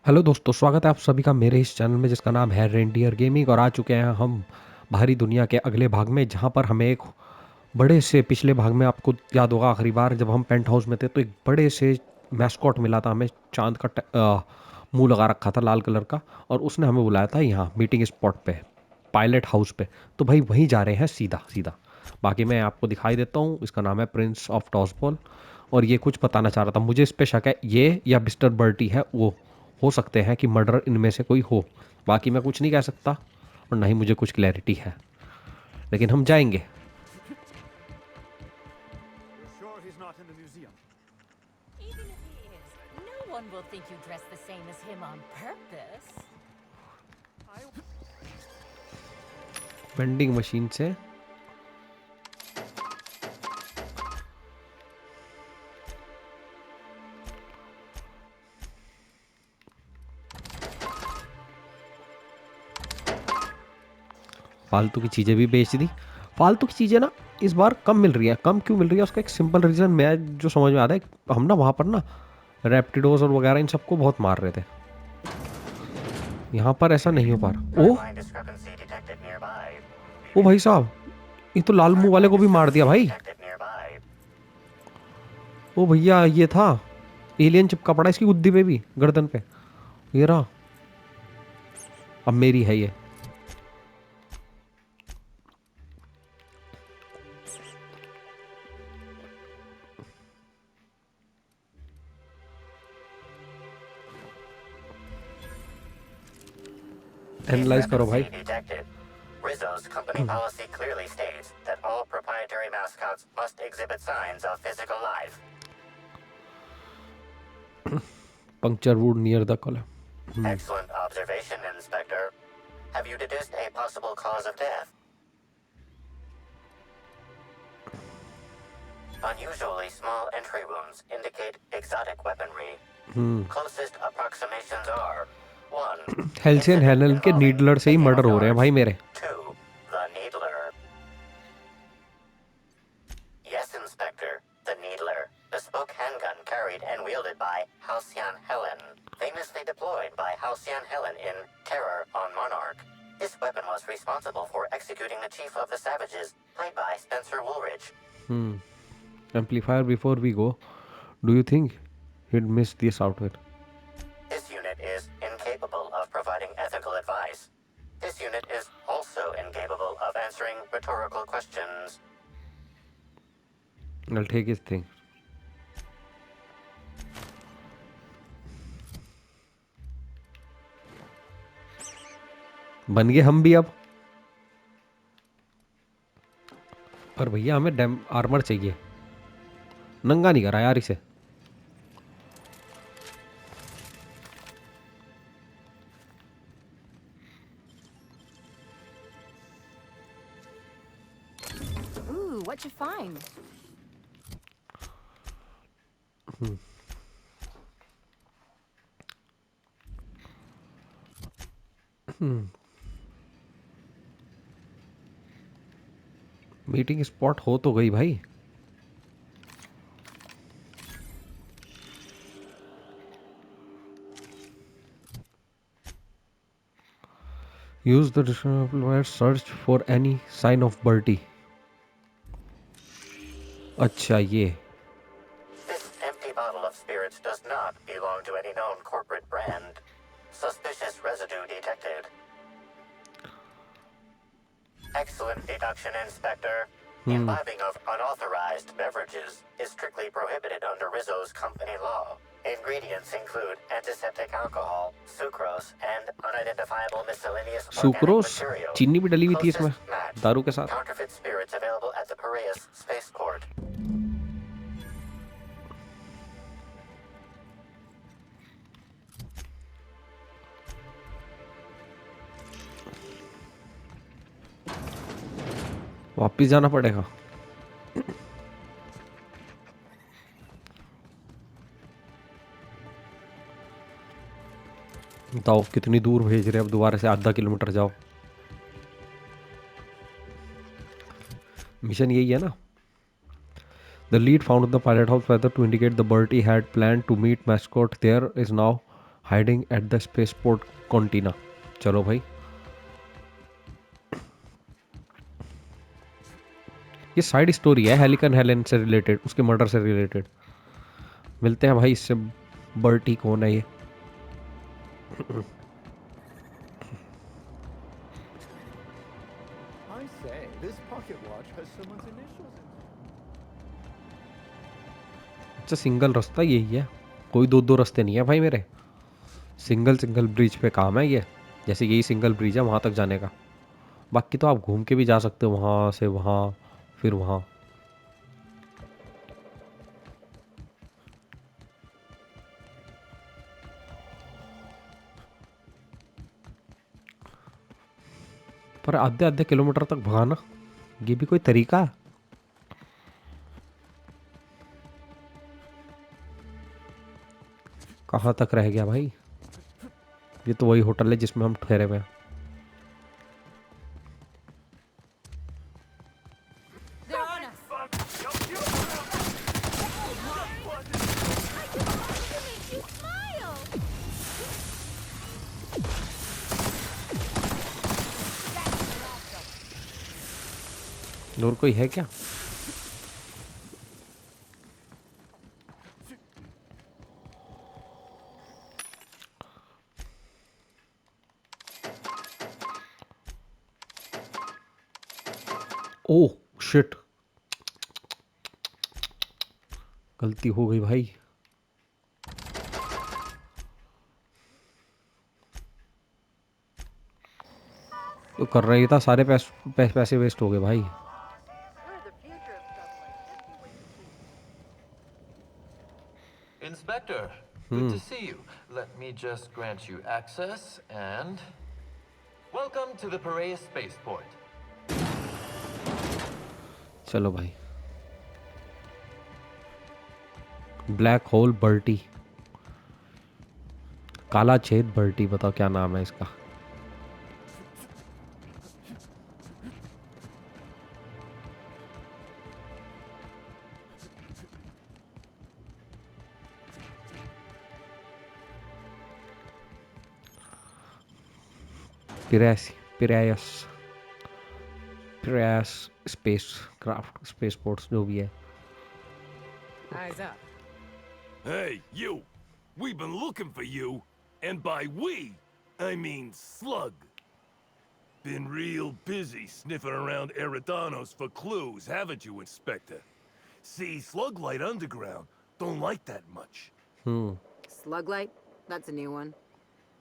Hello दोस्तों, स्वागत है आप सभी का मेरे इस चैनल में जिसका नाम है रेंडियर गेमिंग। और आ चुके हैं हम बाहरी दुनिया के अगले भाग में, जहाँ पर हमें एक बड़े से पिछले भाग में आपको याद होगा आखिरी बार जब हम पेंट हाउस में थे तो एक बड़े से मैस्कॉट मिला था हमें। चांद का मुंह लगा रखा था लाल कलर का, और उसने हमें बुलाया था यहाँ मीटिंग स्पॉट पे, पायलट हाउस पे। तो भाई वहीं जा रहे हैं सीधा सीधा। बाकी मैं आपको दिखाई देता हूँ, इसका नाम है प्रिंस ऑफ टॉसबॉल। और ये कुछ बताना चाह रहा था, मुझे इस पे शक है ये या मिस्टर बर्टी है वो, हो सकते हैं कि मर्डर इनमें से कोई हो। बाकी मैं कुछ नहीं कह सकता और ना ही मुझे कुछ क्लैरिटी है, लेकिन हम जाएंगे। You're sure he's not in the museum? Even if he is, no one will think you dress the same as him on purpose. I vending machine से फालतू की चीज़ें भी बेच दी। फालतू की चीज़ें ना इस बार कम मिल रही है। कम क्यों मिल रही है उसका एक सिंपल रीज़न मैं जो समझ में आता है, हम ना वहाँ पर ना रेप्टिडोज और वगैरह इन सबको बहुत मार रहे थे। यहाँ पर ऐसा नहीं हो पा रहा। ओह Timeline discrepancy detected nearby. ओ भाई साहब, ये तो लाल मुंह वाले को भी मार दिया भाई। Detected nearby. ओ भैया, ये था एलियन चिपका पड़ा इसकी गुद्दी पे भी, गर्दन पे। ये रहा, अब मेरी है ये। एनालाइज करो भाई। Discrepancy detected. Rizzo's company policy clearly states that all proprietary mascots must exhibit signs of physical life. Puncture would near the column. Excellent observation, Inspector. Have you deduced a possible cause of death? Unusually small entry wounds indicate exotic weaponry. Closest approximations are 1. Halcyon Incident हैनल के involving नीडलर से ही picking murder of हो रहे हैं yards. भाई मेरे। 2. The Needler. Yes, Inspector. The Needler. Bespoke handgun carried and wielded by Halcyon Helen. Famously deployed by Halcyon Helen in Terror on Monarch. This weapon was responsible for executing the Chief of the Savages, played by Spencer Woolridge. Amplifier before we go, do you think he'd miss this outfit? This unit is incapable of providing ethical advice. This unit is also incapable of answering rhetorical questions. I'll take his thing. बन गए हम भी अब। पर भैया हमें dam armour चाहिए, नंगा नहीं करा यार इसे। Ooh, what'd you find? Meeting spot हो तो गई भाई। Use the search for any sign of Bertie. अच्छा ये This empty bottle of spirits does not belong to any known corporate brand. Suspicious residue detected. Excellent deduction, Inspector. Imbibing of unauthorized beverages is strictly prohibited under Rizzo's company law. Ingredients include antiseptic alcohol, sucrose, and unidentifiable miscellaneous organic sucrose, material. चीनी भी डली हुई थी इसमें Closest match. दारू के साथ। Counterfeit spirits available at the Piraeus spaceport. वापिस जाना पड़ेगा। बताओ कितनी दूर भेज रहे, अब दोबारा से आधा किलोमीटर जाओ। मिशन यही है ना। The lead found the pilot house weather to indicate the Bertie had plan to meet mascot there is now hiding at the spaceport Contina. चलो भाई, ये साइड स्टोरी है हेलिकन हेलेन से रिलेटेड, उसके मर्डर से रिलेटेड। मिलते हैं भाई इससे। बर्टी कौन है ये? I say, this pocket watch has someone's initials in it. अच्छा, सिंगल रास्ता यही है, कोई दो दो रास्ते नहीं है भाई मेरे। सिंगल सिंगल ब्रिज पे काम है ये, जैसे यही सिंगल ब्रिज है वहाँ तक जाने का। बाकी तो आप घूम के भी जा सकते हो, वहाँ से वहाँ, फिर वहाँ। पर आधे आधे किलोमीटर तक भगाना, ये भी कोई तरीका है? कहाँ तक रह गया भाई? ये तो वही होटल है जिसमें हम ठहरे हुए हैं। They're on us. You smile. और कोई है क्या? ओह शिट, गलती हो गई भाई। तो कर रही था, सारे पैसे वेस्ट हो गए भाई। We're the future of stuff like this. You wait and see. Inspector, good to see you. Let me just grant you access and welcome to the Piraeus spaceport. चलो भाई। ब्लैक होल बर्टी, काला छेद Bertie, बताओ क्या नाम है इसका? पिरायस पिरायस पिरायस space craft, space ports जो भी है। Eyes up. Hey, you! We've been looking for you, and by we, I mean Slug. Been real busy sniffing around Eridanos for clues, haven't you, Inspector? See, Sluglight Underground don't like that much. Sluglight? That's a new one.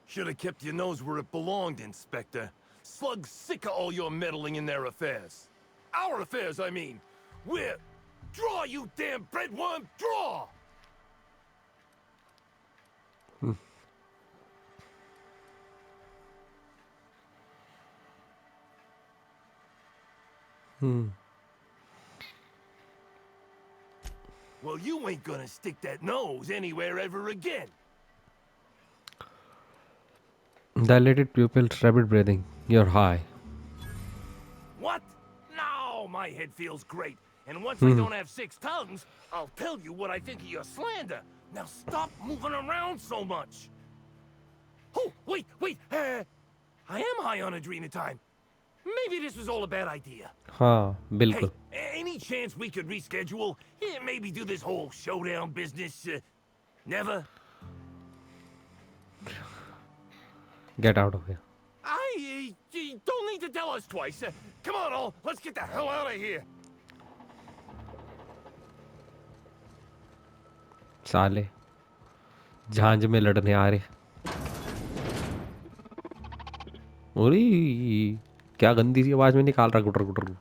Should have kept your nose where it belonged, Inspector. Slug's sick of all your meddling in their affairs. Our affairs, I mean. We're... Draw, you damn breadworm! Draw! Well, you ain't gonna stick that nose anywhere ever again. Dilated pupils, rapid breathing, you're high. What? No, my head feels great. And once I don't have 6 tongues, I'll tell you what I think of your slander. Now stop moving around so much. Oh, wait. I am high on adrenatime. Maybe this was all a bad idea. हाँ बिल्कुल। Hey, any chance we could reschedule? Yeah, maybe do this whole showdown business? Never? Get out of here. You don't need to tell us twice. Come on, all. Let's get the hell out of here. साले झांझ में लड़ने आ रहे। अरे क्या गंदी सी आवाज में निकाल रहा, गुटर गुटर।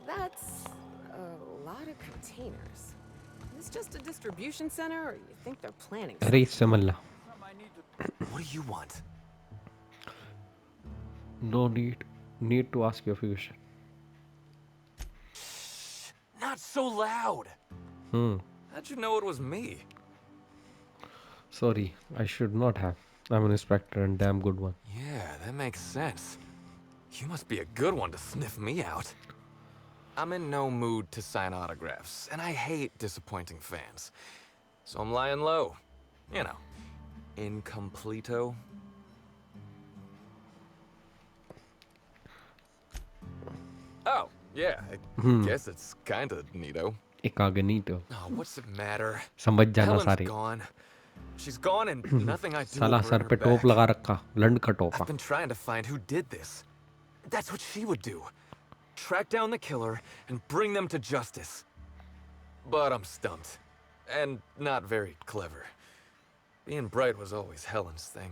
That's a lot of containers. Is this just a distribution center, or you think they're planning अरे इससे मल्ला। What do you want? No need to ask you a question. Not so loud. How'd you know it was me? Sorry, I should not have. I'm an inspector and damn good one. Yeah, that makes sense. You must be a good one to sniff me out. I'm in no mood to sign autographs, and I hate disappointing fans. So I'm lying low. You know, incompleto. Oh, yeah, I guess it's kinda neato. Incognito. Oh, what's it matter? समझ जाना Helen's सारे. gone. She's gone and nothing I do will साला bring sir her पे टोप back. लगा रखा, लंड का I've टोपा. been trying to find who did this. That's what she would do. Track down the killer and bring them to justice. But I'm stumped. And not very clever. Being bright was always Helen's thing.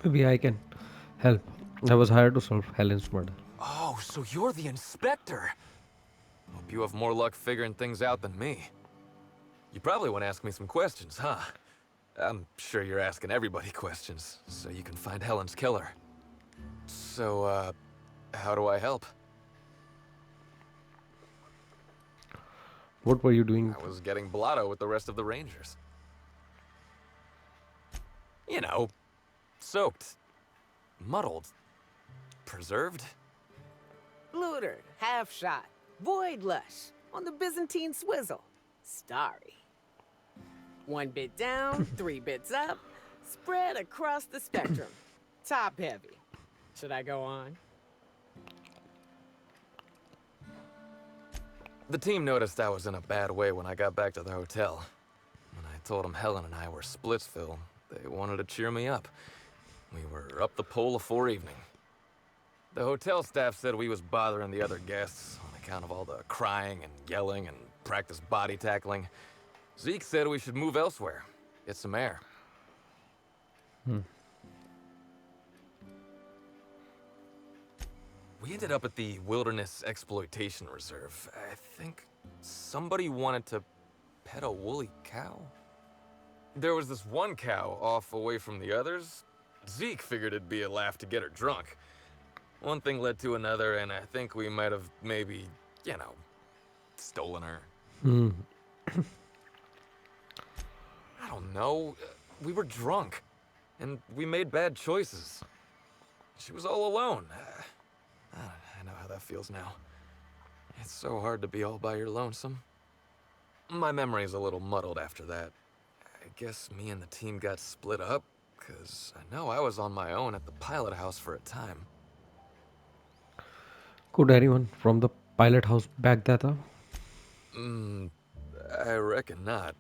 Maybe I can help. I was hired to solve Helen's murder. Oh, so you're the inspector. Hope you have more luck figuring things out than me. You probably want to ask me some questions, huh? I'm sure you're asking everybody questions, so you can find Helen's killer. So, how do I help? What were you doing? I was getting blotto with the rest of the Rangers. You know, soaked, muddled, preserved. Looter, half shot, void lush, on the Byzantine swizzle. Starry. 1 bit down, 3 bits up, spread across the spectrum. Top heavy. Should I go on? The team noticed I was in a bad way when I got back to the hotel. When I told them Helen and I were Splitsville, they wanted to cheer me up. We were up the pole afore evening. The hotel staff said we was bothering the other guests on account of all the crying and yelling and practice body tackling. Zeke said we should move elsewhere, get some air. We ended up at the Wilderness Exploitation Reserve. I think somebody wanted to pet a woolly cow. There was this one cow off away from the others. Zeke figured it'd be a laugh to get her drunk. One thing led to another, and I think we might have maybe, you know, stolen her. I don't know. We were drunk, and we made bad choices. She was all alone. I know how that feels now. It's so hard to be all by your lonesome. My memory's a little muddled after that. I guess me and the team got split up, because I know I was on my own at the pilot house for a time. Could anyone from the pilot house back that up? I reckon not.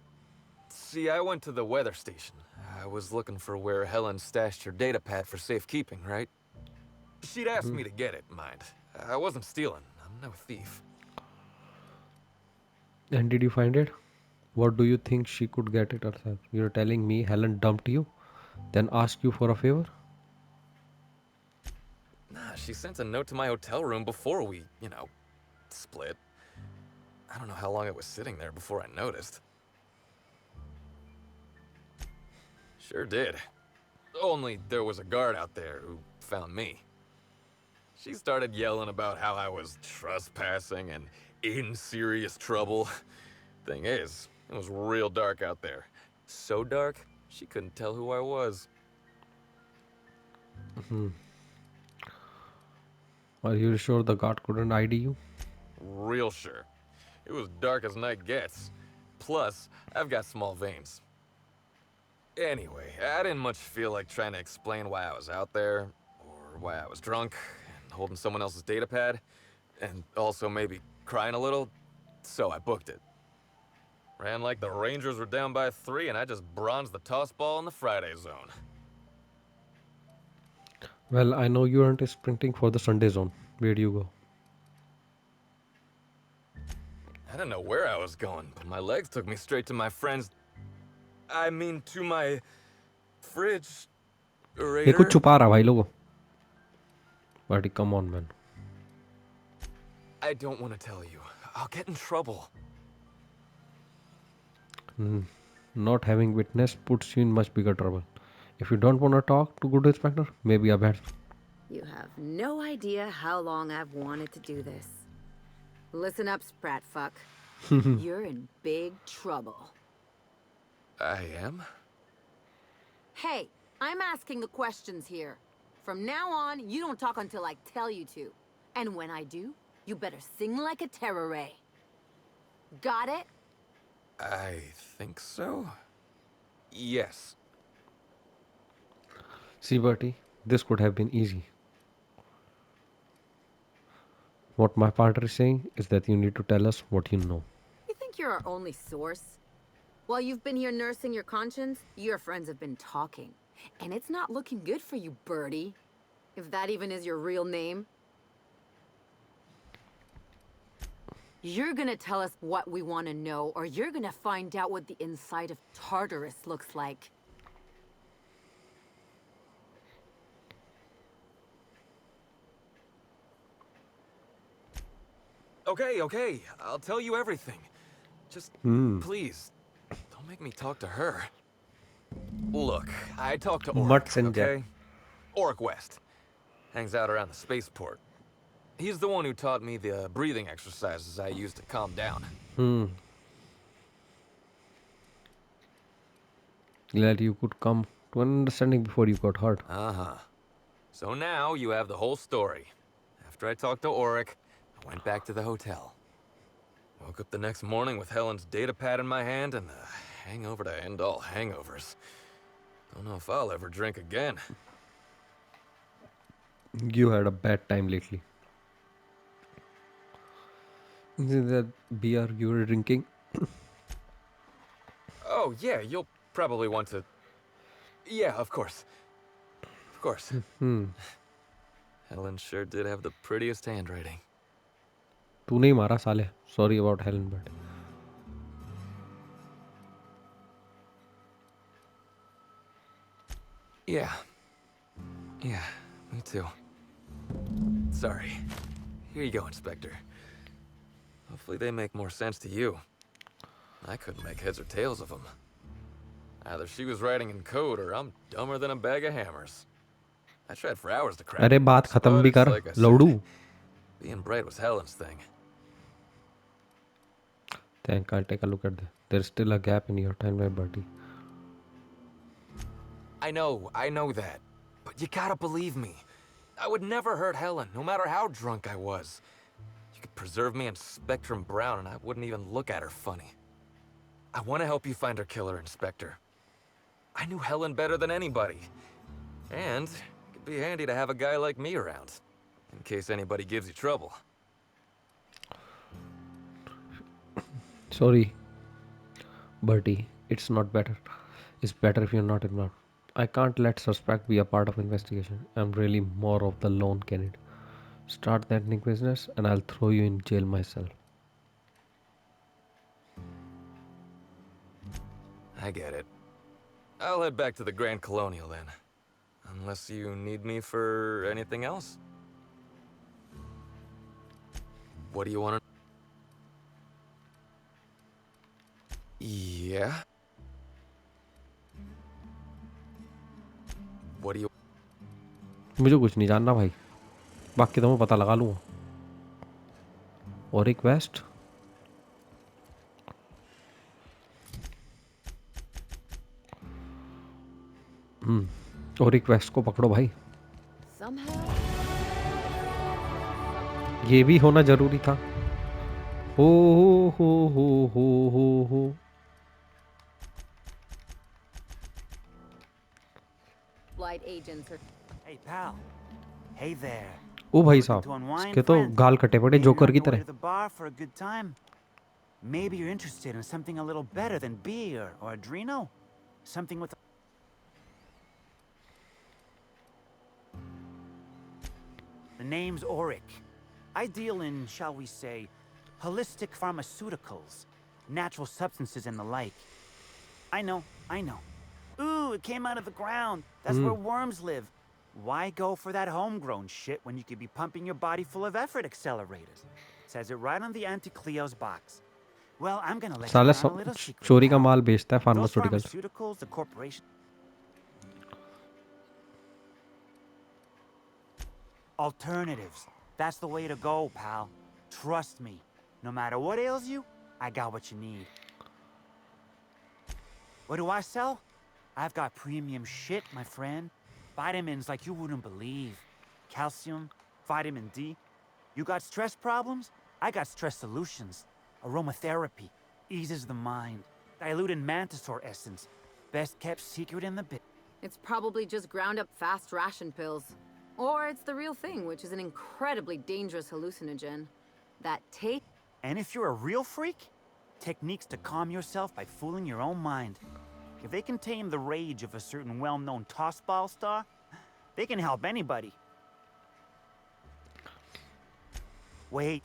See, I went to the weather station. I was looking for where Helen stashed her data pad for safekeeping, right? She'd asked me to get it, mind. I wasn't stealing. I'm no thief. And did you find it? What do you think she could get it herself? You're telling me Helen dumped you, then asked you for a favor? Nah, she sent a note to my hotel room before we, you know, split. I don't know how long it was sitting there before I noticed. Sure did. Only there was a guard out there who found me. She started yelling about how I was trespassing and in serious trouble. Thing is, it was real dark out there. So dark, she couldn't tell who I was. Are you sure the guard couldn't ID you? Real sure. It was dark as night gets. Plus, I've got small veins. Anyway, I didn't much feel like trying to explain why I was out there, or why I was drunk, and holding someone else's data pad, and also maybe crying a little, so I booked it. Ran like the Rangers were down by 3, and I just bronzed the toss ball in the Friday zone. Well, I know you aren't sprinting for the Sunday zone. Where do you go? I didn't know where I was going, but my legs took me straight to my friend's... I mean, to my... fridge... ये कुछ छुपा रहा भाई लोगों. But come on, man. I don't want to tell you. I'll get in trouble. Not having witness puts you in much bigger trouble. If you don't want to talk to good inspector, maybe a bad. You have no idea how long I've wanted to do this. Listen up, sprat fuck. You're in big trouble. I am? Hey, I'm asking the questions here. From now on, you don't talk until I tell you to. And when I do, you better sing like a terror ray. Got it? I think so. Yes. See, Bertie, this could have been easy. What my partner is saying is that you need to tell us what you know. You think you're our only source? While you've been here nursing your conscience, your friends have been talking. And it's not looking good for you, Birdie. If that even is your real name. You're gonna tell us what we want to know, or you're gonna find out what the inside of Tartarus looks like. Okay. I'll tell you everything. Just please, don't make me talk to her. Look, I talked to Oric, Mutts and okay? Oric West. Hangs out around the spaceport. He's the one who taught me the breathing exercises I use to calm down. Glad you could come to an understanding before you got hurt. Uh-huh. So now you have the whole story. After I talked to Oric, I went back to the hotel. Woke up the next morning with Helen's data pad in my hand and the hangover to end all hangovers. Don't know if I'll ever drink again. You had a bad time lately. Is it that beer you were drinking? Oh, yeah, you'll probably want to... Yeah, of course. Of course. Helen sure did have the prettiest handwriting. तूने ही मारा साले. Sorry about Helen, but Yeah, me too. Sorry. Here you go, Inspector. Hopefully they make more sense to you. I couldn't make heads or tails of them. Either she was writing in code or I'm dumber than a bag of hammers. I tried for hours to crack अरे it, बात खत्म but भी it's कर like I said, लौड़ू. being bright was Helen's thing. Thank God, take a look at that. There's still a gap in your timeline, buddy. I know that. But you gotta believe me. I would never hurt Helen, no matter how drunk I was. You could preserve me in Spectrum Brown and I wouldn't even look at her funny. I want to help you find her killer, Inspector. I knew Helen better than anybody. And it'd be handy to have a guy like me around, in case anybody gives you trouble. Sorry, Bertie. It's not better. It's better if you're not involved. I can't let suspect be a part of investigation. I'm really more of the lone candidate. Start that nick business and I'll throw you in jail myself. I get it. I'll head back to the Grand Colonial then. Unless you need me for anything else. What do you want to... Yeah? What do you... मुझे कुछ नहीं जानना भाई. बाकी तो मैं पता लगा लूँगा. और रिक्वेस्ट. और रिक्वेस्ट को पकड़ो भाई. ये भी होना जरूरी था. हो. Flight agents are... Hey pal. Hey there. ओ भाई Looking to साहब, unwind, इसके तो friend? गाल कटे पड़े Maybe जोकर on की your way तरह. to the bar for a good time. Maybe you're interested in something a little better than beer or Adreno. Something with... The name's Oric. I deal in, shall we say, holistic pharmaceuticals, natural substances and the like. I know. Ooh, it came out of the ground. That's where worms live. Why go for that homegrown shit when you could be pumping your body full of effort accelerators? Says it right on the Anti-Cleo's box. Well, I'm gonna let you साला in on a little secret. चोरी का pal. माल बेचता है Those pharmaceuticals. pharmaceuticals, the corporation... Alternatives. That's the way to go, pal. Trust me. No matter what ails you, I got what you need. What do I sell? I've got premium shit, my friend. Vitamins like you wouldn't believe. Calcium, vitamin D. You got stress problems? I got stress solutions. Aromatherapy. Eases the mind. Diluted mantisaur essence. Best kept secret in the bit. It's probably just ground up fast ration pills. Or it's the real thing, which is an incredibly dangerous hallucinogen. That taste. And if you're a real freak, techniques to calm yourself by fooling your own mind. If they can tame the rage of a certain well-known tossball star, they can help anybody. Wait,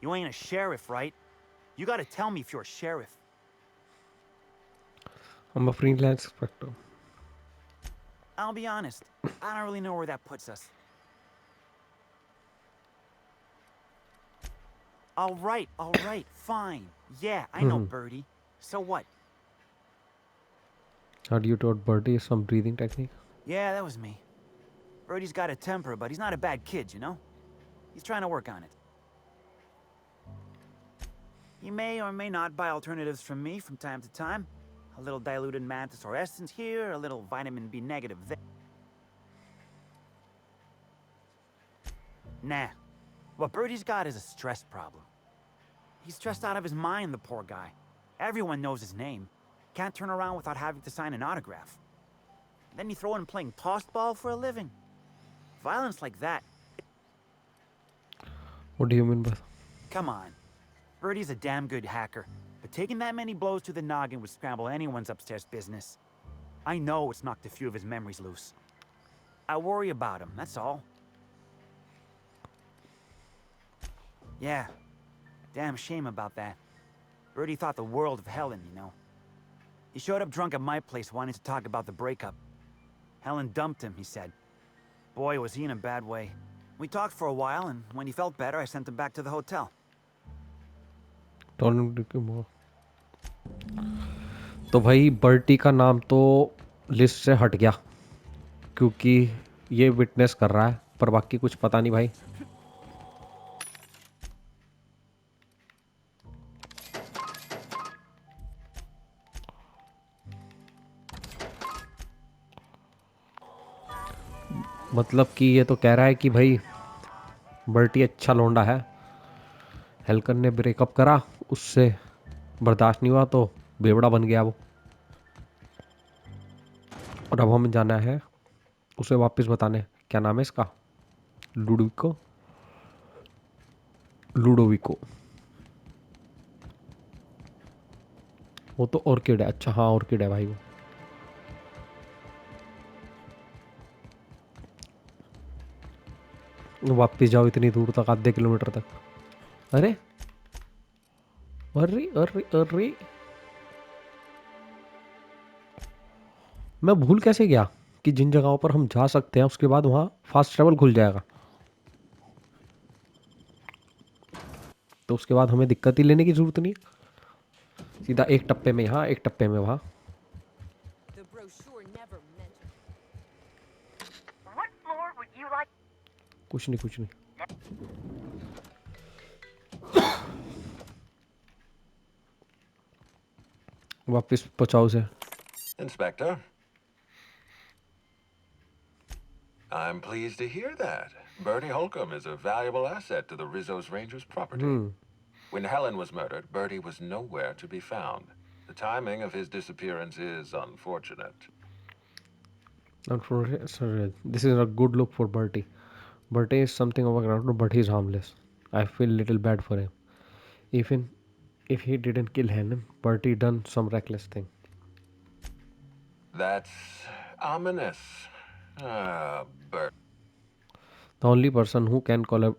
you ain't a sheriff, right? You gotta tell me if you're a sheriff. I'm a freelance inspector. I'll be honest, I don't really know where that puts us. All right, fine. Yeah, I know, Birdie. So what? How do you taught Bertie some breathing technique? Yeah, that was me. Birdie's got a temper, but he's not a bad kid, you know? He's trying to work on it. He may or may not buy alternatives from me from time to time. A little diluted mantisaur essence here, a little vitamin B negative there. Nah. What Birdie's got is a stress problem. He's stressed out of his mind, the poor guy. Everyone knows his name. Can't turn around without having to sign an autograph. Then you throw in playing tossball for a living. Violence like that. What do you mean by that? Come on. Birdie's a damn good hacker, but taking that many blows to the noggin would scramble anyone's upstairs business. I know it's knocked a few of his memories loose. I worry about him, that's all. Yeah. Damn shame about that. Birdie thought the world of Helen, you know. He showed up drunk at my place wanting to talk about the breakup. Helen dumped him, he said. Boy, was he in a bad way. We talked for a while, and when he felt better, I sent him back to the hotel. तो भाई Bertie का नाम तो list से हट गया क्योंकि ये विटनेस कर रहा है, पर बाकी कुछ पता नहीं भाई. मतलब कि ये तो कह रहा है कि भाई बर्टी अच्छा लौंडा है, हेल्कन ने ब्रेकअप करा, उससे बर्दाश्त नहीं हुआ तो बेवड़ा बन गया वो, और अब हमें जाना है उसे वापस बताने. क्या नाम है इसका? लुडोविको. लुडोविको. वो तो ऑर्किड है. अच्छा हाँ ऑर्किड है भाई वो. वापस जाओ इतनी दूर तक, आधे किलोमीटर तक. अरे अरे अरे अरे मैं भूल कैसे गया कि जिन जगहों पर हम जा सकते हैं उसके बाद वहाँ फास्ट ट्रैवल खुल जाएगा, तो उसके बाद हमें दिक्कत ही लेने की ज़रूरत नहीं. सीधा एक टप्पे में यहाँ, एक टप्पे में वहाँ. The brochure never mentioned. What floor would you like? कुछ नहीं कुछ नहीं. वापस पहुँचाओ उसे. Inspector. I'm pleased to hear that. Bertie Holcomb is a valuable asset to the Rizzo's Rangers property. When Helen was murdered, Bertie was nowhere to be found. The timing of his disappearance is unfortunate. Sorry, this is a good look for Bertie. Bertie is something of a character, but he's harmless. I feel little bad for him. Even if he didn't kill Helen, Bertie done some reckless thing. That's ominous. Bert. The only person who can call a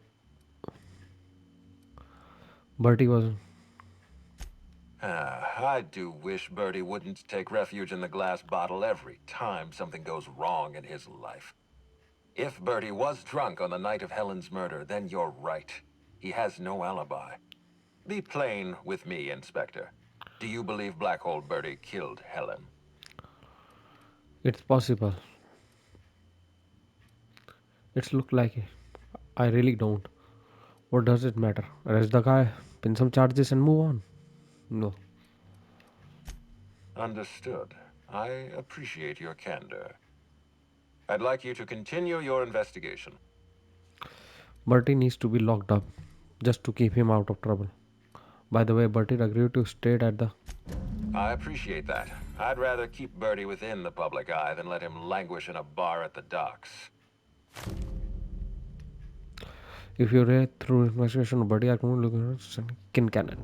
Bertie was. I do wish Bertie wouldn't take refuge in the glass bottle every time something goes wrong in his life. If Bertie was drunk on the night of Helen's murder, then you're right. He has no alibi. Be plain with me, Inspector. Do you believe Black Hole Bertie killed Helen? It's possible. It's look like it. I really don't. What does it matter? Arrest the guy, pin some charges, and move on. No. Understood. I appreciate your candor. I'd like you to continue your investigation. Bertie needs to be locked up just to keep him out of trouble. By the way, Bertie agreed to stay at the... I appreciate that. I'd rather keep Bertie within the public eye than let him languish in a bar at the docks. If you read through investigation, Bertie, I can look at Kin Cannon.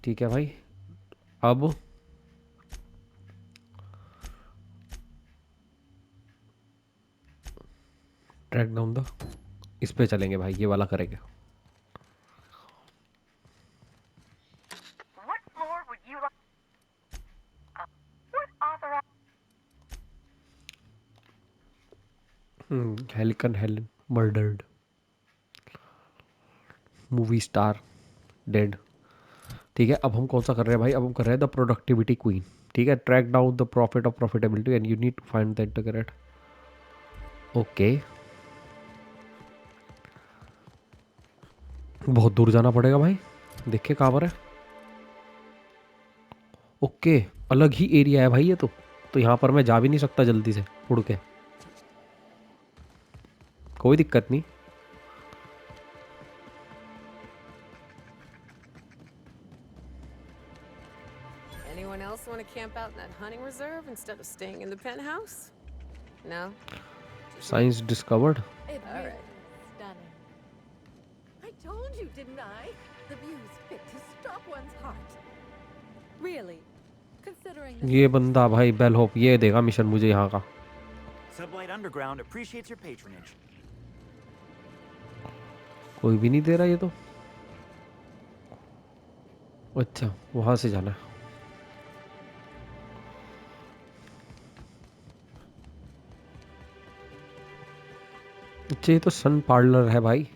ठीक है भाई. अब track down the, इस पे चलेंगे भाई, ये वाला करेंगे. What floor would you like? What authorized? हेलिकन Helen murdered, movie star dead. ठीक है, अब हम कौन सा कर रहे हैं भाई? अब हम कर रहे हैं द प्रोडक्टिविटी क्वीन. ठीक है, track down the profit of profitability and you need to find the integrate. Okay, बहुत दूर जाना पड़ेगा भाई. देखिए कहाँ पर है. ओके, अलग ही एरिया है भाई ये तो यहाँ पर मैं जा भी नहीं सकता जल्दी से उड़ के. कोई दिक्कत नहीं. Anyone else want to camp out in that hunting reserve instead of staying in the penthouse? No? Science discovered. It All really right. is stunning. I told you, didn't I? The view's fit to stop one's heart. Really? Considering the ये बंदा भाई bell hope ये देगा mission मुझे यहाँ का. Sublight Underground appreciates your patronage. कोई भी नहीं दे रहा ये तो. अच्छा, वहां से जाना है. अच्छा, ये तो सन पार्लर है भाई.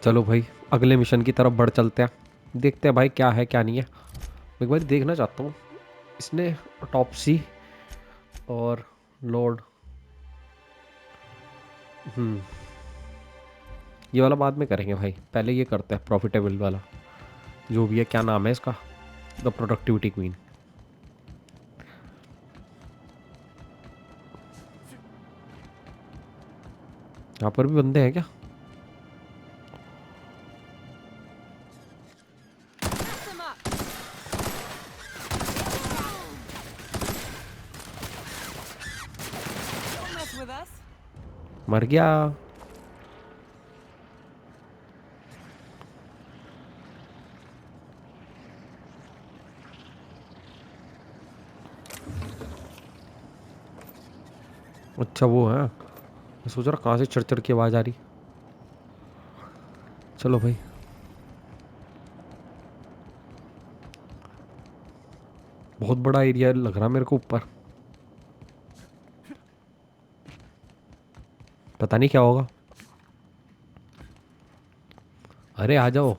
चलो भाई, अगले मिशन की तरफ बढ़ चलते हैं. देखते हैं भाई क्या है क्या नहीं है. मैं एक बार देखना चाहता हूँ. इसने ऑटोप्सी और लॉर्ड, ये वाला बाद में करेंगे भाई. पहले ये करते हैं प्रॉफिटेबल वाला, जो भी है. क्या नाम है इसका? The productivity queen. यहाँ पर भी बंदे हैं क्या? Don't mess with us. मर गया. अच्छा वो है. मैं सोच रहा कहाँ से चढ़ चढ़ की आवाज आ रही. चलो भाई. बहुत बड़ा एरिया लग रहा मेरे को ऊपर. पता नहीं क्या होगा. अरे आ जाओ.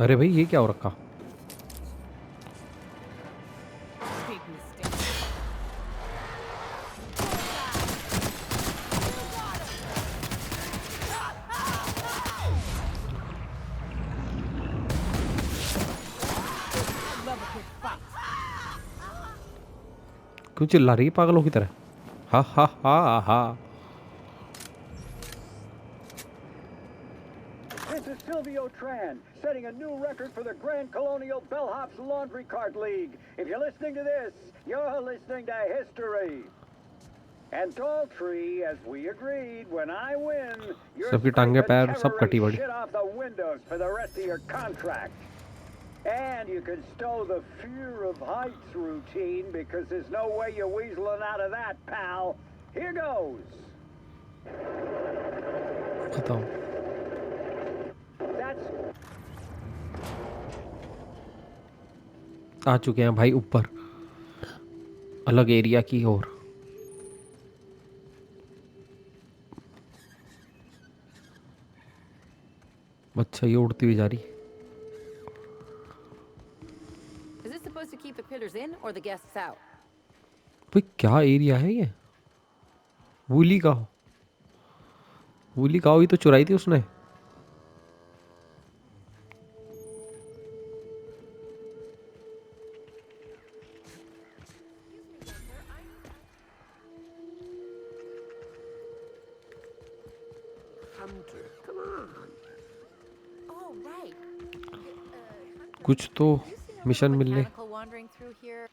अरे भाई ये क्या हो रखा? Big mistake. Love a quick fight. क्यों चिल्ला रही है पागलों की तरह? हा हा हा हा. This is Silvio Tran, setting a new record for the Grand Colonial Bellhops Laundry Cart League. If you're listening to this, you're listening to history. And Daltrey, as we agreed, when I win, you're सबकी टांगे पैर सब कटी बड़ी. shit off the windows for the rest of your contract. And you can stow the fear of heights routine because there's no way you're weaseling out of that, pal. Here goes. बताओ. That's आ चुके हैं भाई ऊपर. अलग area की ओर। अच्छा ये उड़ती हुई जा रही। Is this supposed to keep the critters in or the guests out? भाई क्या एरिया है ये? वूली काओ, वूली काओ ही तो चुराई थी उसने। Hunter, come on. Oh, right. Hunter, कुछ तो have you seen a mission little मिलने। mechanical wandering through here?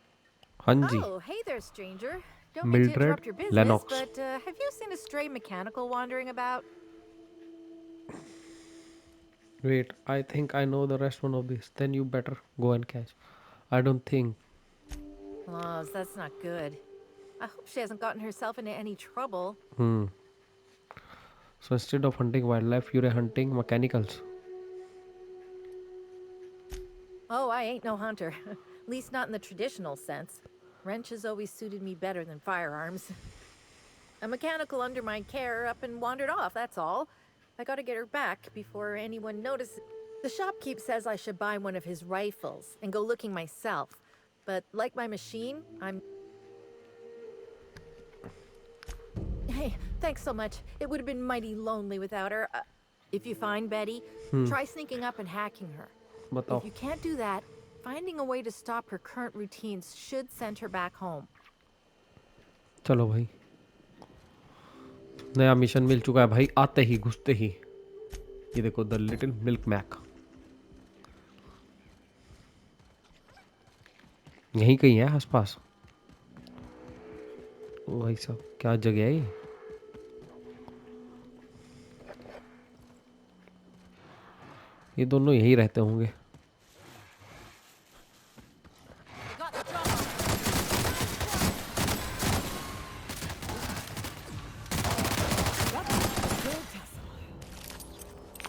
हाँ जी। Oh, hey there, stranger. Don't mean to Mildred interrupt your business, Lennox. but have you seen a stray mechanical wandering about? Wait, I think I know the rest one of this. Then you better go and catch. I don't think. Oh, that's not good. I hope she hasn't gotten herself into any trouble. So instead of hunting wildlife, you're hunting mechanicals. Oh, I ain't no hunter. At least not in the traditional sense. Wrenches always suited me better than firearms. A mechanical under my care up and wandered off, that's all. I gotta get her back before anyone notices. The shopkeep says I should buy one of his rifles and go looking myself. But like my machine, I'm... Hey, thanks so much. It would have been mighty lonely without her. If you find Betty, try sneaking up and hacking her. बताओ। If you can't do that, finding a way to stop her current routines should send her back home. चलो भाई, नया mission मिल चुका है भाई। आते ही घुसते ही ये देखो, द लिटिल मिल्क मैक यहीं कहीं है आसपास। ओ भाई साहब, क्या जगह है ये? ये दोनों यहीं रहते होंगे।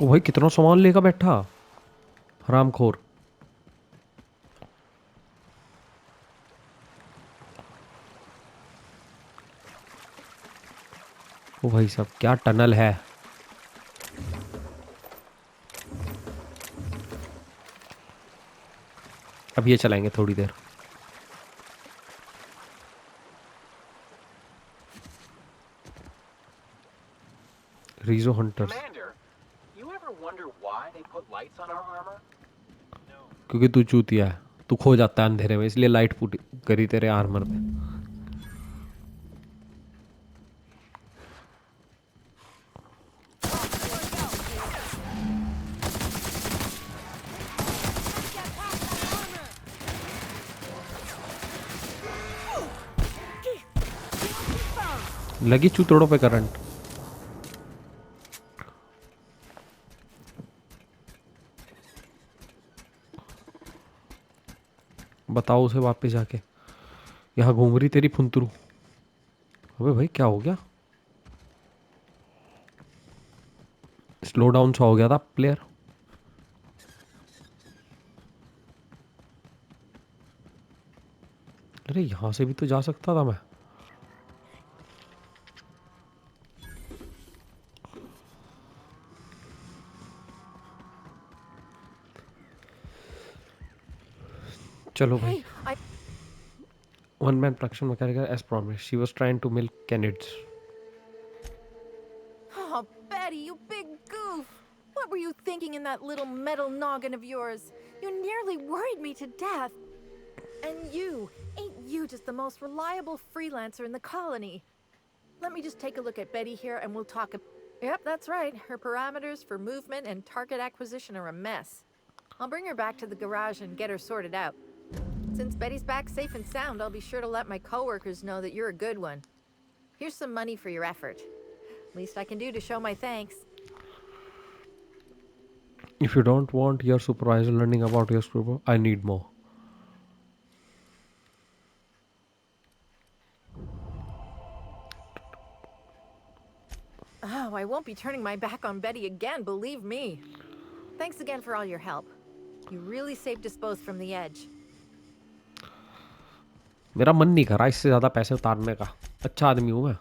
ओ भाई कितना सामान लेकर बैठा हरामखोर। ओ भाई साहब, क्या टनल है। अब ये चलाएंगे थोड़ी देर। रीजो हंटर्स। क्योंकि तू चूतिया है, तू खो जाता है अंधेरे में, इसलिए लाइट पुट करी तेरे आर्मर पे। लगी चूतड़ों पे करंट। बताओ उसे वापस जाके, यहाँ घूम रही तेरी फुंतरू। अबे भाई क्या हो गया? स्लो डाउन सा हो गया था प्लेयर। अरे यहाँ से भी तो जा सकता था मैं। चलो भाई। Hey, I... One man production mechanical as promised. She was trying to milk canids. Oh, Betty, you big goof! What were you thinking in that little metal noggin of yours? You nearly worried me to death. And ain't you just the most reliable freelancer in the colony? Let me just take a look at Betty here and we'll talk. Yep, that's right. Her parameters for movement and target acquisition are a mess. I'll bring her back to the garage and get her sorted out. Since Betty's back safe and sound, I'll be sure to let my coworkers know that you're a good one. Here's some money for your effort. Least I can do to show my thanks. If you don't want your supervisor learning about your super, I need more. Oh, I won't be turning my back on Betty again, believe me. Thanks again for all your help. You really saved us both from the edge. मेरा मन नहीं कर रहा इससे ज़्यादा पैसे उतारने का। अच्छा आदमी हूँ मैं।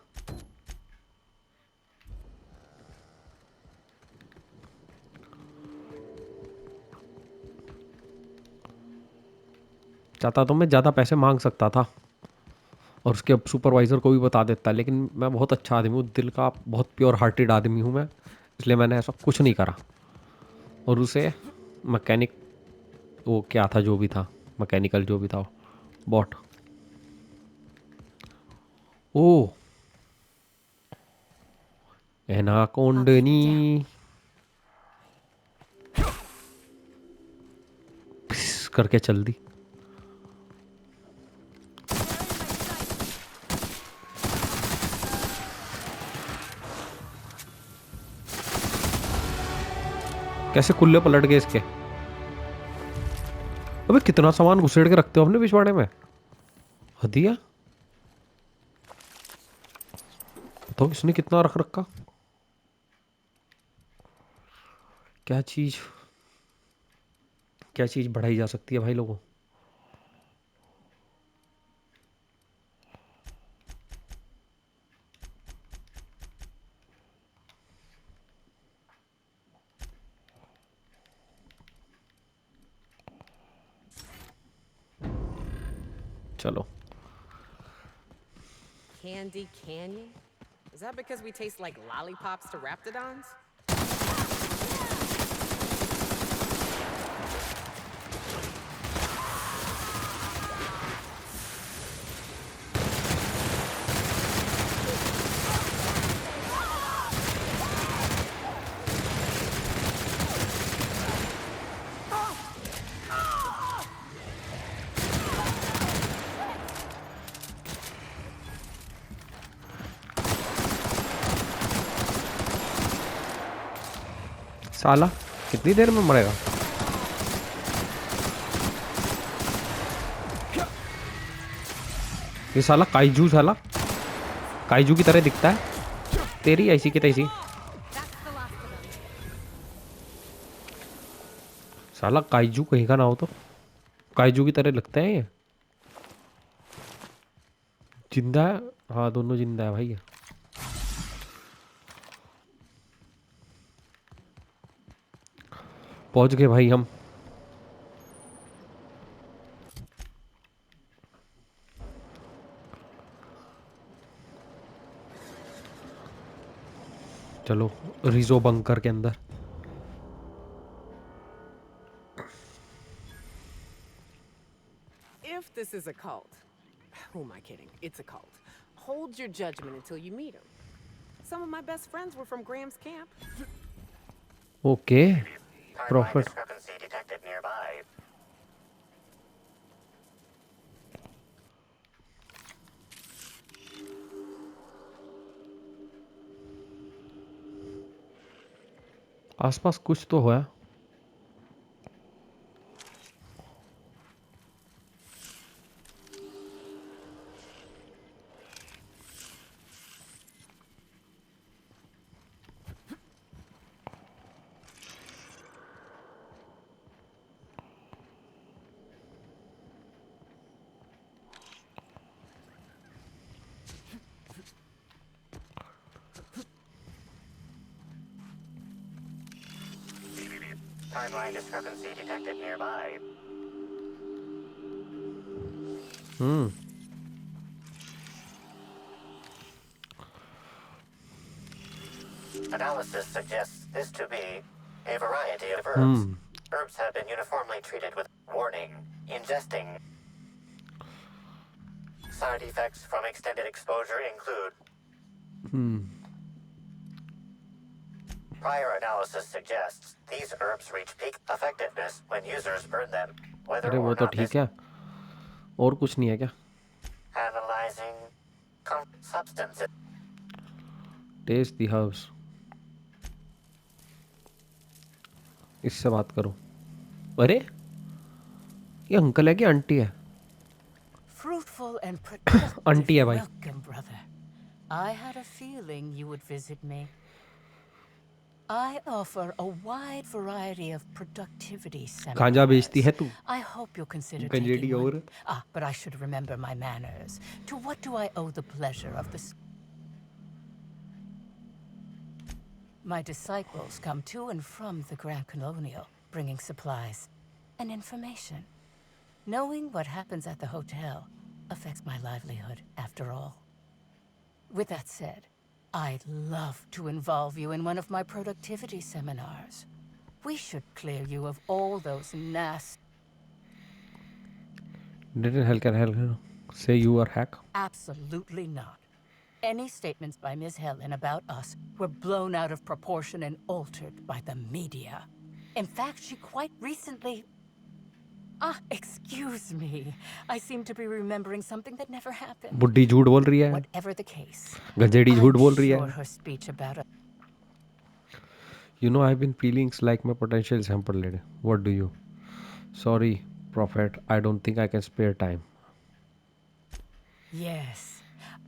चाहता तो मैं ज़्यादा पैसे मांग सकता था और उसके सुपरवाइज़र को भी बता देता, लेकिन मैं बहुत अच्छा आदमी हूँ, दिल का बहुत प्योर हार्टेड आदमी हूँ मैं, इसलिए मैंने ऐसा कुछ नहीं करा। और उसे मैकेनिक, वो क्या था जो भी था, मैकेनिकल जो भी था, बॉट। ओ एनाकोंडनी करके चल दी। कैसे कुल्ले पलट गए इसके। अबे कितना सामान घुसेड़ के रखते हो अपने पिछवाड़े में, हदिया। तो इसने कितना रख रखा, क्या चीज, क्या चीज बढ़ाई जा सकती है भाई लोगों। चलो। Candy Canyon? Is that because we taste like lollipops to raptidons? साला कितनी देर में मरेगा। ये साला काइजू, साला काइजू की तरह दिखता है, तेरी ऐसी की तैसी। साला काइजू कहीं का ना हो तो, काइजू की तरह लगता है ये। जिंदा है, हाँ दोनों जिंदा है भाई ये। पहुंच गए भाई हम। चलो रिजो बंकर के अंदर। If this is a cult, who am I kidding? It's a cult. Hold your judgment until you meet them. Some of my best friends were from Graham's camp. Okay Timeline profit. discrepancy detected nearby. आसपास कुछ तो है। Timeline discrepancy detected nearby. Analysis suggests this to be a variety of herbs. Herbs have been uniformly treated with warning, ingesting. Side effects from extended exposure include. Prior analysis suggests these herbs reach peak effectiveness when users burn them, whether अरे or वो तो not ठीक this. है, और कुछ नहीं है क्या। Analyzing substances. टेस्ट दी हर्ब्स, इससे बात करो। अरे ये अंकल है कि आंटी है। Fruitful and productive आंटी है भाई। welcome, brother. I had a feeling you would visit me. I offer a wide variety of productivity गांजा बेचती है seminars. तू I hope you'll consider गंजेड़ी taking one. और But I should remember my manners. To what do I owe the pleasure of this? My disciples come to and from the Grand Colonial, bringing supplies and information. Knowing what happens at the hotel affects my livelihood, after all. With that said, I'd love to involve you in one of my productivity seminars. We should clear you of all those nasty... Didn't Helen say you are hack? Absolutely not. Any statements by Ms. Helen about us were blown out of proportion and altered by the media. In fact, she quite recently... excuse me. I seem to be remembering something that never happened. बुड्ढी झूठ बोल रही है Whatever the case, गंजेड़ी झूठ I'm बोल रही sure है her speech about us... You know, I've been feeling like my potential sample lady. What do you? Sorry, Prophet. I don't think I can spare time. Yes,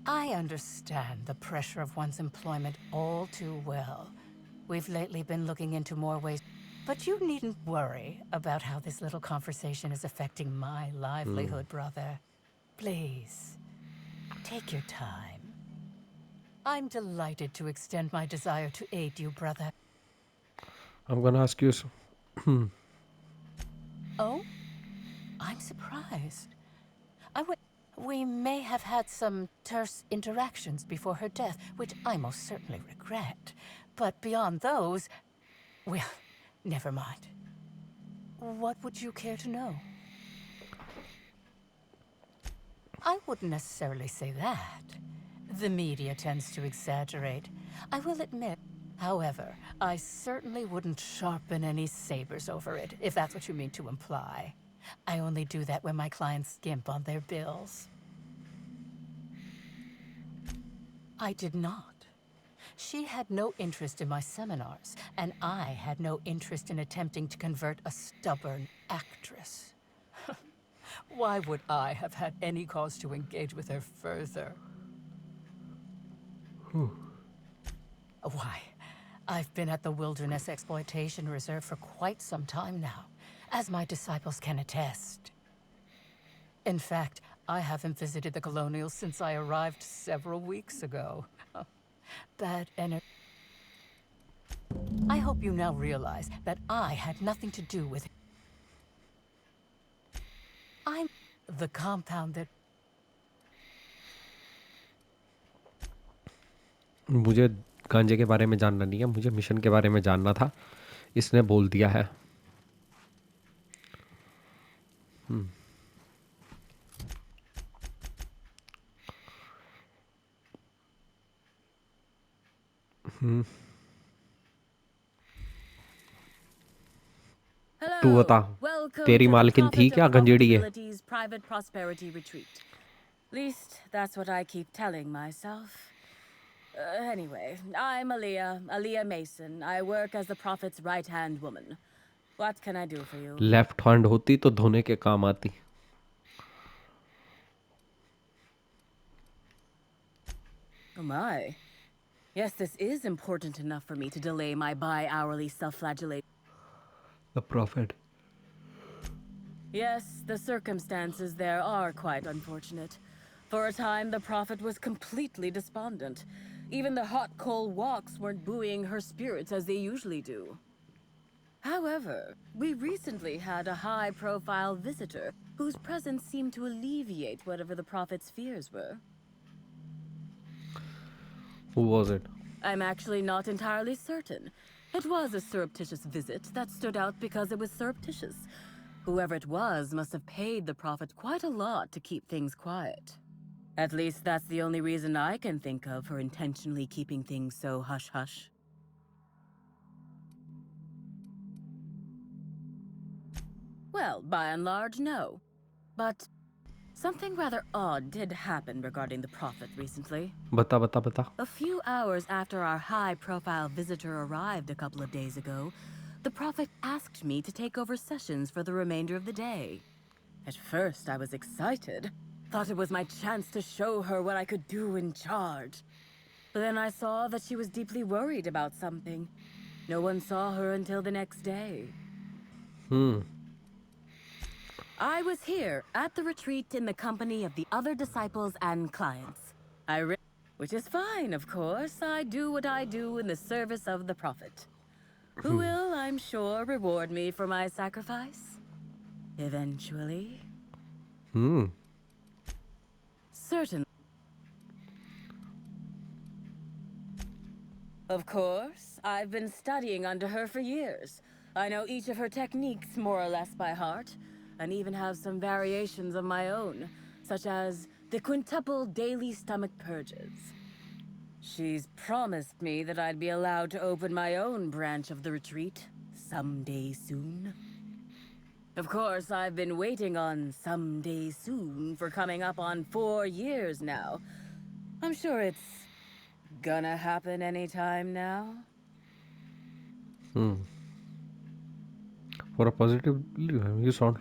I understand the pressure of one's employment all too well. We've lately been looking into more ways, but you needn't worry about how this little conversation is affecting my livelihood, brother. Please, take your time. I'm delighted to extend my desire to aid you, brother. I'm gonna ask you. Oh? I'm surprised. We may have had some terse interactions before her death, which I most certainly regret. But beyond those, well, never mind. What would you care to know? I wouldn't necessarily say that. The media tends to exaggerate. I will admit. However, I certainly wouldn't sharpen any sabers over it, if that's what you mean to imply. I only do that when my clients skimp on their bills. I did not. She had no interest in my seminars, and I had no interest in attempting to convert a stubborn actress. Why would I have had any cause to engage with her further? Why, I've been at the Wilderness Exploitation Reserve for quite some time now, as my disciples can attest. In fact, I haven't visited the Colonial since I arrived several weeks ago. Bad energy. I hope you now realize that I had nothing to do with it. I'm the compound that... मुझे गांजे के बारे में जानना नहीं है मुझे mission के बारे में जानना था इसने बोल दिया है तू बता तेरी मालकिन थी क्या गंजेड़ी है private prosperity retreat. Least that's what I keep telling myself. Anyway, I'm Aaliyah Mason. I work as the Prophet's right-hand woman. What can I do for you? Left hand होती तो धोने के काम आती Oh my. Yes, this is important enough for me to delay my bi-hourly self-flagellation. The Prophet. Yes, the circumstances there are quite unfortunate. For a time, the Prophet was completely despondent. Even the hot coal walks weren't buoying her spirits as they usually do. However, we recently had a high-profile visitor whose presence seemed to alleviate whatever the Prophet's fears were. Who was it? I'm actually not entirely certain. It was a surreptitious visit that stood out because it was surreptitious. Whoever it was must have paid the Prophet quite a lot to keep things quiet. At least that's the only reason I can think of for intentionally keeping things so hush-hush. Well, by and large, no. But something rather odd did happen regarding the Prophet recently. Bata. A few hours after our high-profile visitor arrived a couple of days ago, the Prophet asked me to take over sessions for the remainder of the day. At first, I was excited. Thought it was my chance to show her what I could do in charge. But then I saw that she was deeply worried about something. No one saw her until the next day. I was here at the retreat in the company of the other disciples and clients. Which is fine, of course. I do what I do in the service of the Prophet, who will, I'm sure, reward me for my sacrifice. Eventually. Certainly. Of course, I've been studying under her for years. I know each of her techniques more or less by heart, and even have some variations of my own, such as the quintuple daily stomach purges. She's promised me that I'd be allowed to open my own branch of the retreat someday soon. Of course, I've been waiting on someday soon for coming up on 4 years now. I'm sure it's gonna happen anytime now. For a positive, you sound.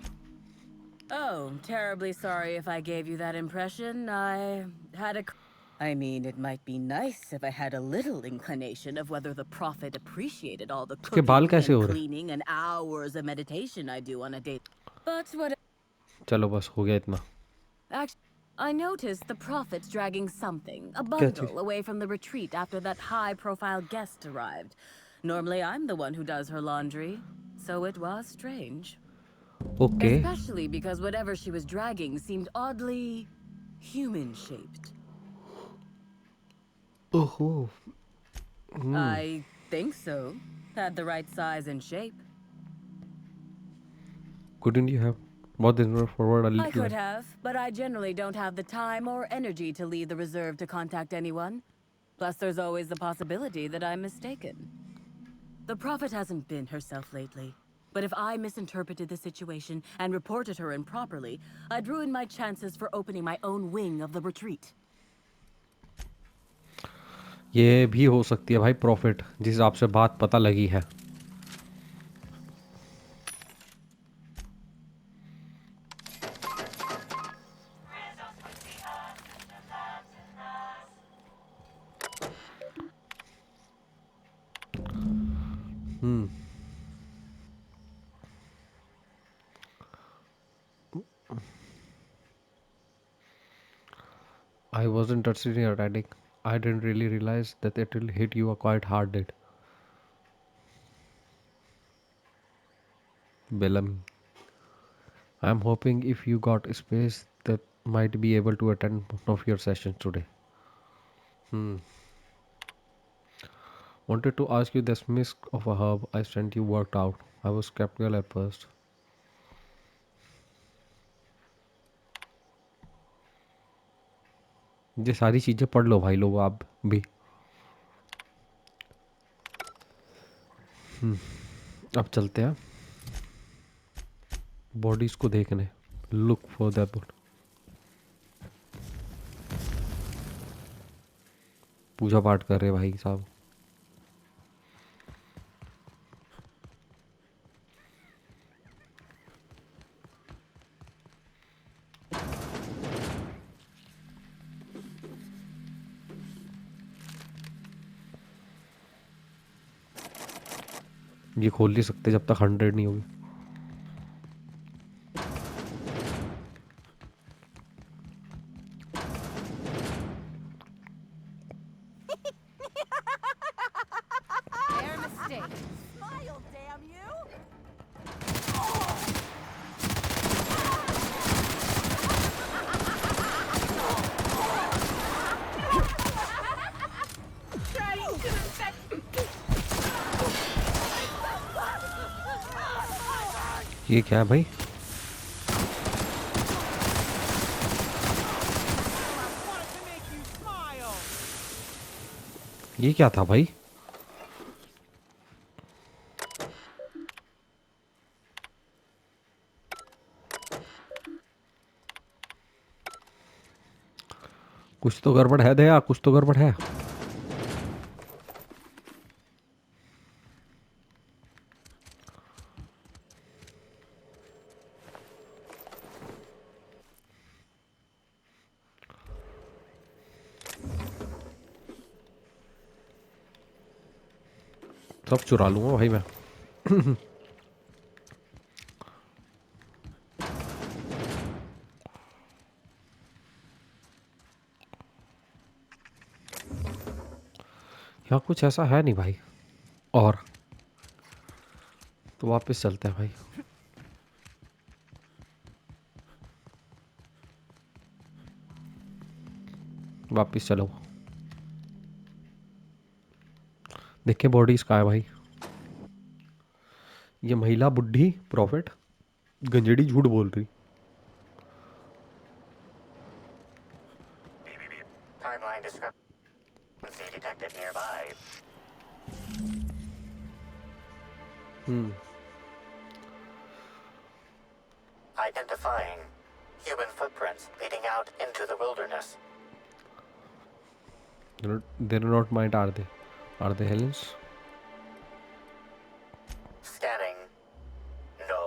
Oh, terribly sorry if I gave you that impression. I mean, it might be nice if I had a little inclination of whether the Prophet appreciated all the इसके बाल cooking कैसे and हो रहे? cleaning and hours of meditation I do on a day. But what... चलो बस हो गया इतना. Actually, I noticed the Prophet dragging something, a क्या चीज? bundle, away from the retreat after that high-profile guest arrived. Normally, I'm the one who does her laundry, so it was strange. Okay. Especially because whatever she was dragging seemed oddly human-shaped. Oh. I think so. Had the right size and shape. Couldn't you have brought this number forward a I little? could have, but I generally don't have the time or energy to leave the reserve to contact anyone. Plus, there's always the possibility that I'm mistaken. The Prophet hasn't been herself lately. But if I misinterpreted the situation and reported her improperly, I'd ruin my chances for opening my own wing of the retreat. ये भी हो सकती है भाई profit जिस हिसाब से बात पता लगी है. I wasn't interested in your attic. I didn't really realize that it will hit you quite hard. Did Bellamy. I'm hoping if you got space that might be able to attend one of your sessions today. Wanted to ask you this mix of a herb I sent you worked out. I was skeptical at first. ये सारी चीजें पढ़ लो भाई लोग आप भी. अब चलते हैं बॉडीज को देखने. Look for that book. Puja पाठ कर रहे भाई साहब. ये खोल नहीं सकते जब तक 100 नहीं होगी. Their mistake. Smile, damn you! ये क्या है भाई? ये क्या था भाई? कुछ तो गड़बड़ है दया, कुछ तो गड़बड़ है. सब चुरा लूँगा भाई मैं। यहाँ कुछ ऐसा है नहीं भाई। और तो वापस चलते हैं भाई। वापस चलो। देखिए बॉडीज कहाँ है भाई। ये महिला बुढ़ी प्रॉफिट गंजेड़ी झूठ बोल रही। Timeline discrepancy detected nearby. Identifying human footprints leading out into the wilderness. They're not mine, are they? Are they Helen's? Scanning. No.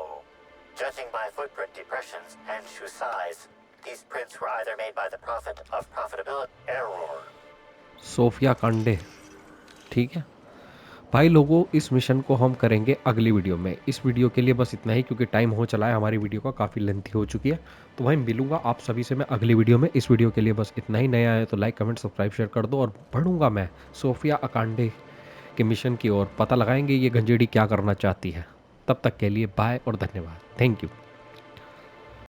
Judging by footprint depressions and shoe size, these prints were either made by the prophet of profitability error. Sophia कांडे। ठीक है भाई लोगों, इस mission को हम करेंगे अगली वीडियो में। इस वीडियो के लिए बस इतना ही, क्योंकि टाइम हो चला है हमारी वीडियो का, काफ़ी लेंथी हो चुकी है। तो भाई मिलूंगा आप सभी से मैं अगली वीडियो में। इस वीडियो के लिए बस इतना ही। नया है तो लाइक कमेंट सब्सक्राइब शेयर कर दो, और बढ़ूंगा मैं सोफिया अकांडे के मिशन की ओर। पता लगाएंगे ये गंजेड़ी क्या करना चाहती है। तब तक के लिए बाय और धन्यवाद। Thank you.